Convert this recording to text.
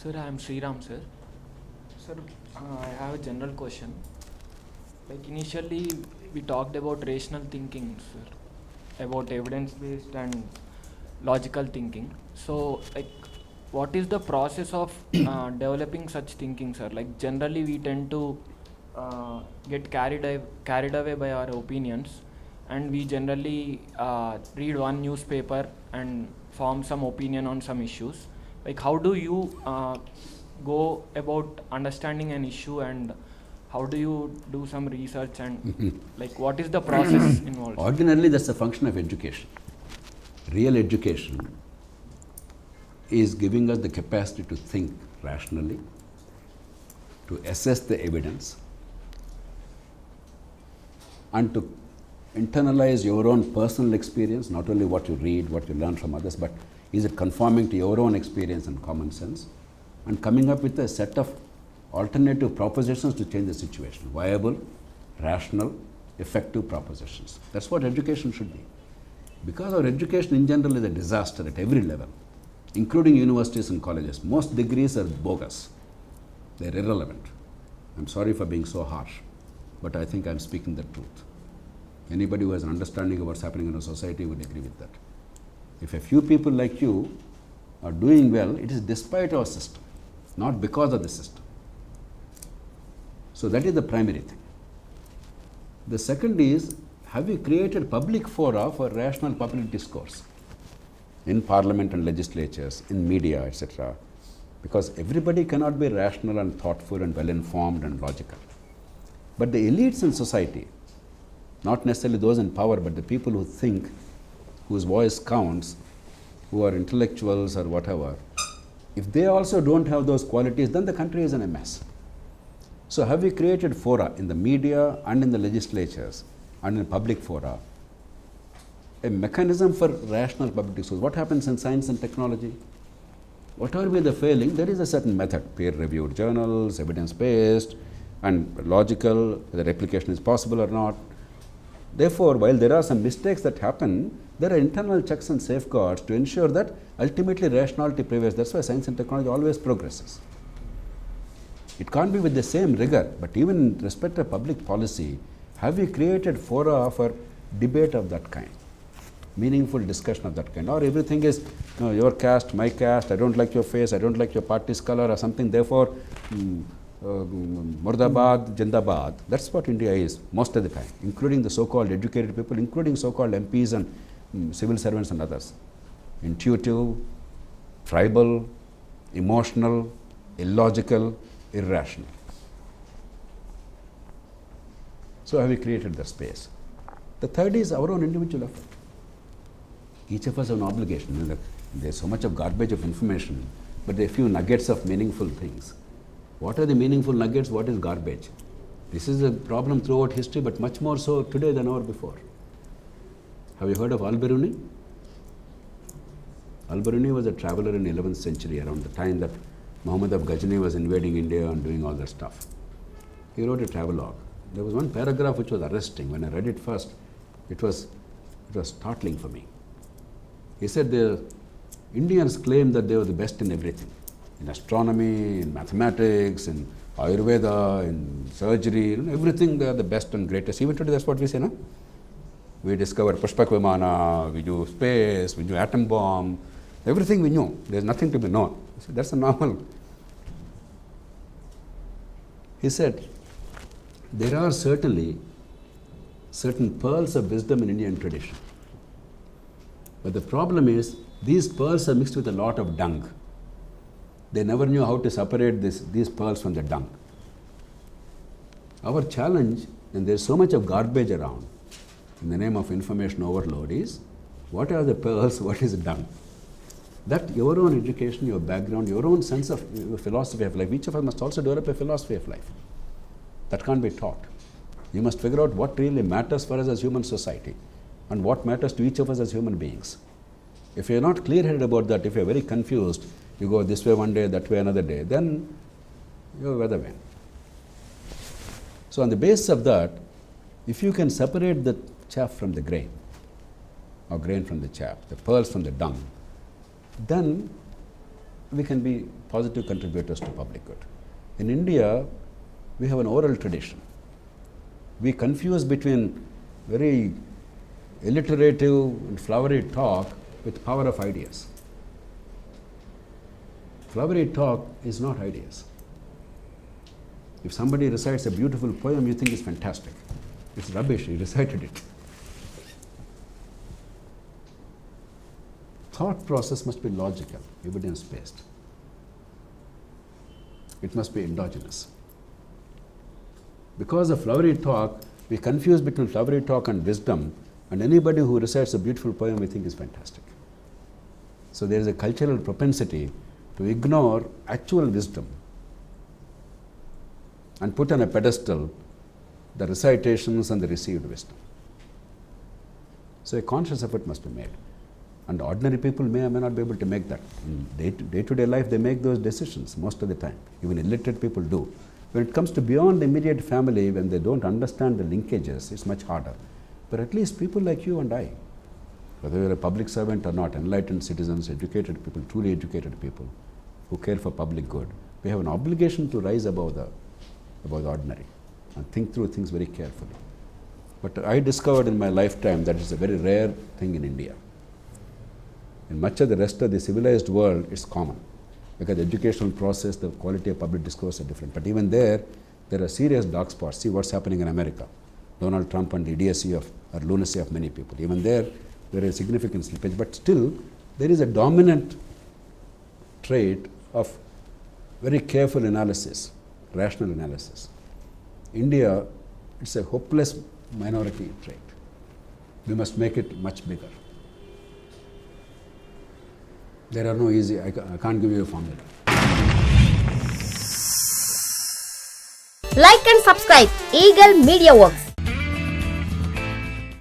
Sir, I am Sriram, sir. Sir, I have a general question. Like initially, we talked about rational thinking, sir, about evidence-based and logical thinking. So, like, what is the process of developing such thinking, sir? Like, generally, we tend to get carried away by our opinions, and we generally read one newspaper and form some opinion on some issues. Like, how do you go about understanding an issue, and how do you do some research, and like what is the process involved? Ordinarily, that's a function of education. Real education is giving us the capacity to think rationally, to assess the evidence, and to internalize your own personal experience, not only what you read, what you learn from others, but is it conforming to your own experience and common sense, and coming up with a set of alternative propositions to change the situation. Viable, rational, effective propositions. That's what education should be. Because our education in general is a disaster at every level, including universities and colleges. Most degrees are bogus. They're irrelevant. I'm sorry for being so harsh, but I think I'm speaking the truth. Anybody who has an understanding of what's happening in a society would agree with that. If a few people like you are doing well, it is despite our system, not because of the system. So that is the primary thing. The second is, have you created public fora for rational public discourse in parliament and legislatures, in media, etc. Because everybody cannot be rational and thoughtful and well informed and logical. But the elites in society, not necessarily those in power, but the people who think, whose voice counts, who are intellectuals or whatever, if they also don't have those qualities, then the country is in a mess. So have we created fora in the media and in the legislatures and in public fora, a mechanism for rational public discourse? What happens in science and technology? Whatever be the failing, there is a certain method, peer-reviewed journals, evidence-based and logical, whether replication is possible or not. Therefore, while there are some mistakes that happen, there are internal checks and safeguards to ensure that ultimately rationality prevails. That's why science and technology always progresses. It can't be with the same rigor, but even in respect of public policy, have we created fora for debate of that kind, meaningful discussion of that kind? Or everything is, no, your caste, my caste, I don't like your face, I don't like your party's color or something, therefore, Murdabad, Jindabad. That's what India is most of the time, including the so-called educated people, including so-called MPs and civil servants and others. Intuitive, tribal, emotional, illogical, irrational. So have we created the space? The third is our own individual effort. Each of us have an obligation. There's so much of garbage of information, but there are few nuggets of meaningful things. What are the meaningful nuggets? What is garbage? This is a problem throughout history, but much more so today than ever before. Have you heard of Al-Biruni? Al-Biruni was a traveler in the 11th century, around the time that Muhammad of Ghazni was invading India and doing all that stuff. He wrote a travelogue. There was one paragraph which was arresting. When I read it first, it was startling for me. He said the Indians claimed that they were the best in everything. In astronomy, in mathematics, in Ayurveda, in surgery, everything they are the best and greatest. Even today that's what we say, no? We discovered Pushpak Vimana, we do space, we do atom bomb, everything we knew. There's nothing to be known. So that's a normal. He said, there are certainly certain pearls of wisdom in Indian tradition. But the problem is, these pearls are mixed with a lot of dung. They never knew how to separate these pearls from the dung. Our challenge, and there's so much of garbage around, in the name of information overload, is what are the pearls, what is the dung? That your own education, your background, your own sense of your philosophy of life, each of us must also develop a philosophy of life. That can't be taught. You must figure out what really matters for us as human society and what matters to each of us as human beings. If you're not clear-headed about that, if you're very confused, you go this way one day, that way another day, then you're weather vane. So on the basis of that, if you can separate the chaff from the grain, or grain from the chaff, the pearls from the dung, then we can be positive contributors to public good. In India, we have an oral tradition. We confuse between very alliterative and flowery talk with power of ideas. Flowery talk is not ideas. If somebody recites a beautiful poem, you think it's fantastic. It's rubbish, he recited it. Thought process must be logical, evidence-based. It must be endogenous. Because of flowery talk, we confuse between flowery talk and wisdom, and anybody who recites a beautiful poem we think is fantastic. So there is a cultural propensity to ignore actual wisdom and put on a pedestal the recitations and the received wisdom. So a conscious effort must be made. And ordinary people may or may not be able to make that. In day-to-day life, they make those decisions most of the time. Even illiterate people do. When it comes to beyond the immediate family, when they don't understand the linkages, it's much harder. But at least people like you and I, whether you're a public servant or not, enlightened citizens, educated people, truly educated people who care for public good, we have an obligation to rise above the ordinary and think through things very carefully. But I discovered in my lifetime that it's a very rare thing in India. In much of the rest of the civilized world, it's common because the educational process, the quality of public discourse are different. But even there are serious dark spots. See what's happening in America. Donald Trump and the idiocy or lunacy of many people. Even there is significant slippage. But still, there is a dominant trait of very careful analysis, rational analysis. India, it's a hopeless minority trait. We must make it much bigger. There are no easy, I can't give you a formula. Like and subscribe Eagle Media Works.